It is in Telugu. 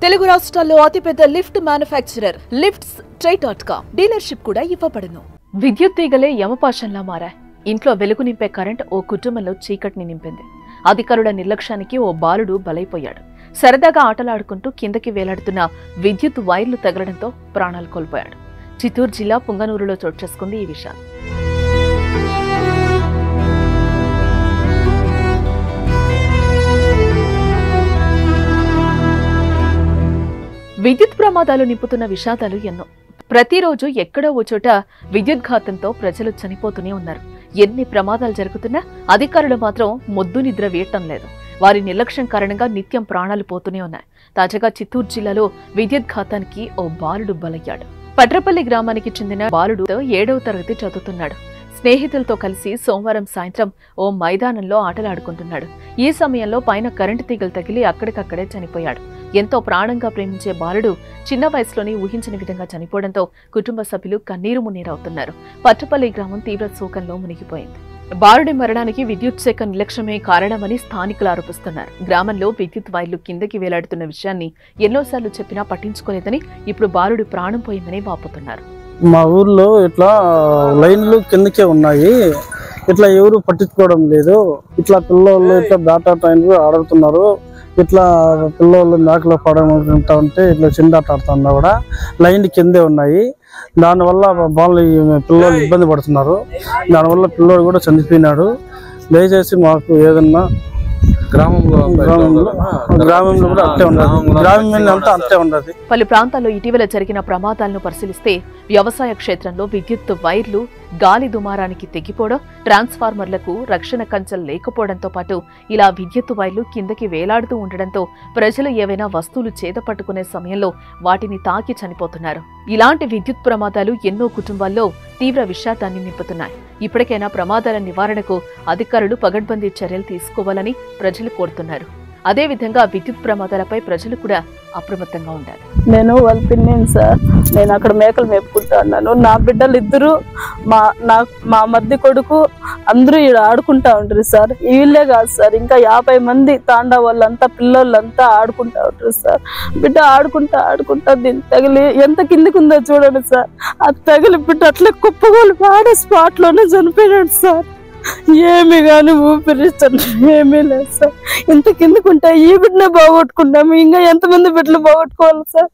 తెలుగు రాష్ట్రాల్లో అతిపెద్ద లిఫ్ట్ మ్యానుఫ్యాక్చరర్ లిఫ్ట్స్.com డీలర్షిప్ కూడా ఇవ్వబడును. విద్యుత్ తీగలే యమపాశంలా మారాయి. ఇంట్లో వెలుగు నింపే కరెంట్ ఓ కుటుంబంలో చీకటిని నింపింది. అధికారుల నిర్లక్ష్యానికి ఓ బాలుడు బలైపోయాడు. సరదాగా ఆటలాడుకుంటూ కిందకి వేలాడుతున్న విద్యుత్ వైర్లు తగలడంతో ప్రాణాలు కోల్పోయాడు. చిత్తూరు జిల్లా పుంగనూరులో చోటు చేసుకుంది ఈ విషయం. విద్యుత్ ప్రమాదాలు నింపుతున్న విషాదాలు ఎన్నో. ప్రతిరోజు ఎక్కడో ఓ చోట విద్యుద్ఘాతంతో ప్రజలు చనిపోతూనే ఉన్నారు. ఎన్ని ప్రమాదాలు జరుగుతున్నా అధికారులు మాత్రం మొద్దు నిద్ర వేయటం లేదు. వారి నిర్లక్ష్యం కారణంగా నిత్యం ప్రాణాలు పోతూనే ఉన్నాయి. తాజాగా చిత్తూరు జిల్లాలో విద్యుద్ఘాతానికి ఓ బాలుడు బలయ్యాడు. పట్రపల్లి గ్రామానికి చెందిన బాలుడు 7వ తరగతి చదువుతున్నాడు. స్నేహితులతో కలిసి సోమవారం సాయంత్రం ఓ మైదానంలో ఆటలాడుకుంటున్నాడు. ఈ సమయంలో పైన కరెంటు తీగలు తగిలి అక్కడికక్కడే చనిపోయాడు. ఎంతో ప్రాణంగా ప్రేమించే బాలుడు చిన్న వయసులోనే ఊహించని విధంగా చనిపోవడంతో కుటుంబ సభ్యులు కన్నీరు మున్నీరవుతున్నారు. పట్రపల్లి గ్రామం తీవ్ర శోకంలో మునిగిపోయింది. బాలుడి మరణానికి విద్యుత్ శాఖ నిర్లక్ష్యమే కారణమని స్థానికులు ఆరోపిస్తున్నారు. గ్రామంలో విద్యుత్ వైర్లు కిందకి వేలాడుతున్న విషయాన్ని ఎన్నోసార్లు చెప్పినా పట్టించుకోలేదని, ఇప్పుడు బాలుడి ప్రాణం పోయిందని వాపోతున్నారు. మా ఊర్లో ఇట్లా లైన్లు కిందకే ఉన్నాయి, ఇట్లా ఎవరు పట్టించుకోవడం లేదు. ఇట్లా పిల్లలు ఇట్లా బ్యాటా టైన్లు ఆడుతున్నారు. ఇట్లా పిల్లలు మేకలో పడతా ఉంటే ఇట్లా చిందాట ఆడుతున్నా కూడా లైన్ కిందే ఉన్నాయి. దానివల్ల పిల్లలు ఇబ్బంది పడుతున్నారు. దానివల్ల పిల్లలు కూడా చనిపోయినాడు. దయచేసి మాకు ఏదన్నా గ్రామంలో కూడా అట్టే ఉండదు. గ్రామీణ అంతా అట్టే ఉండదు. పలు ప్రాంతాల్లో ఇటీవల జరిగిన ప్రమాదాలను పరిశీలిస్తే వ్యవసాయ క్షేత్రంలో విద్యుత్ వైర్లు గాలి దుమారానికి తెగిపోవడం, ట్రాన్స్ఫార్మర్లకు రక్షణ కంచెలు లేకపోవడంతో పాటు ఇలా విద్యుత్ వైర్లు కిందకి వేలాడుతూ ఉండడంతో ప్రజలు ఏవైనా వస్తువులు చేతపట్టుకునే సమయంలో వాటిని తాకి చనిపోతున్నారు. ఇలాంటి విద్యుత్ ప్రమాదాలు ఎన్నో కుటుంబాల్లో తీవ్ర విషాదాన్ని నింపుతున్నాయి. ఇప్పటికైనా ప్రమాదాల నివారణకు అధికారులు పగడ్బందీ చర్యలు తీసుకోవాలని ప్రజలు కోరుతున్నారు. అదేవిధంగా విద్యుత్ ప్రమాదాలపై ప్రజలు కూడా అప్రమత్తంగా ఉండాలి. నేను వాళ్ళ పిన్నిని సార్, నేను అక్కడ మేకలు మేపుకుంటా ఉన్నాను. నా బిడ్డలు ఇద్దరు, మా మధ్య కొడుకు అందరూ ఇక్కడ ఆడుకుంటా ఉంటారు సార్. వీళ్ళే కాదు సార్, ఇంకా 50 మంది తాండా వాళ్ళంతా పిల్లలంతా ఆడుకుంటా ఉంటారు సార్. బిడ్డ ఆడుకుంటా దీన్ని తగిలి ఎంత కిందికి ఉందో చూడండి సార్. అది తగిలి బిడ్డ అట్లా కుప్పగోలు ఆడే స్పాట్ లోనే చనిపోయినాడు సార్. ఏమి కానీ ఊపిరిస్తాను ఏమీ లేదు సార్. ఇంత కిందకుంటే ఈ బిడ్డనే బాగొట్టుకుంటాము, ఇంకా ఎంతమంది బిడ్డలు బాగొట్టుకోవాలి సార్.